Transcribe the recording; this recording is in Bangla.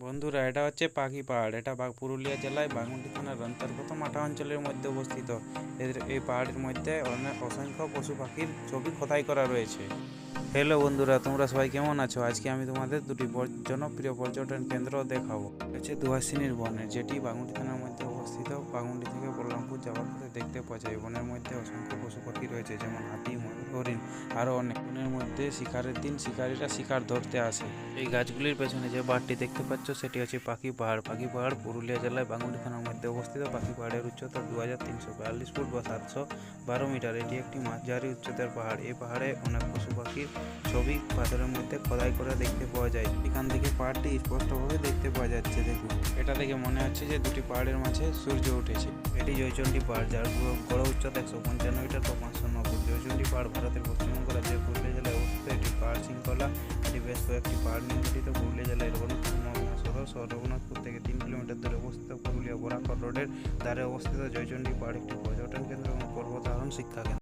বন্ধুরা, এটা হচ্ছে পাখি পাহাড়। এটা পুরুলিয়া জেলায় বাঘমুন্ডি থানার অন্তর্গত মাটা অঞ্চলের মধ্যে অবস্থিত। এই পাহাড়ের মধ্যে অসংখ্য পশু পাখির ছবি খোদাই করা রয়েছে। হ্যালো বন্ধুরা, তোমরা সবাই কেমন আছো? আজকে আমি তোমাদের দুটি জনপ্রিয় পর্যটন কেন্দ্র দেখাবো। হচ্ছে দুয়াশিনীর বনে, যেটি বাঘমুন্ডি থানার মধ্যে অবস্থিত। বাঘমুন্ডি থেকে বলরামপুর যাওয়ার পথে দেখতে পাওয়া যায়। বনের মধ্যে অসংখ্য পশু পাখি রয়েছে, যেমন হাতি, ময়ূর, হরিণ, আরও অনেক। বনের মধ্যে শিকারের দিন শিকারীরা শিকার ধরতে আসে। এই গাছগুলির পেছনে যে পাহাড়টি দেখতে পাচ্ছ, সেটি হচ্ছে পাখি পাহাড়। পাখি পাহাড় পুরুলিয়া জেলায় বাঘমুন্ডি থানার মধ্যে অবস্থিত। পাখি পাহাড়ের উচ্চতা 2342 ফুট বা 712 মিটার। এটি একটি মাঝারি উচ্চতার পাহাড়। এই পাহাড়ে অনেক পশু পাখির ছবি পাথরের মধ্যে খোদাই করে দেখতে পাওয়া যায়। এখান থেকে পাহাড়টি স্পষ্টভাবে দেখতে পাওয়া যাচ্ছে। দেখুন, এটা দেখে মনে হচ্ছে যে দুটি পাহাড়ের মাঝে সূর্য উঠেছে। এটি জয়চণ্ডী পাহাড়, যার গড় উচ্চতা 155 মিটার বা 509 ফুট। জয়চণ্ডী পাহাড় ভারতের পশ্চিমবঙ্গ রাজ্যের পুরুলিয়া জেলায় অবস্থিত একটি পাহাড় শৃঙ্খলা। এটি বেশ কয়েকটি পাহাড় নিয়ে গঠিত। পুরুলিয়া জেলায় রঘুনাথপুর মহকুমা শহর রঘুনাথপুর থেকে 3 কিলোমিটার দূরে অবস্থিত। পুরুলিয়া বরাকর রোডের ধারে অবস্থিত জয়চণ্ডী পাহাড় একটি পর্যটন কেন্দ্র এবং পর্বতারোহণ শিক্ষা কেন্দ্র।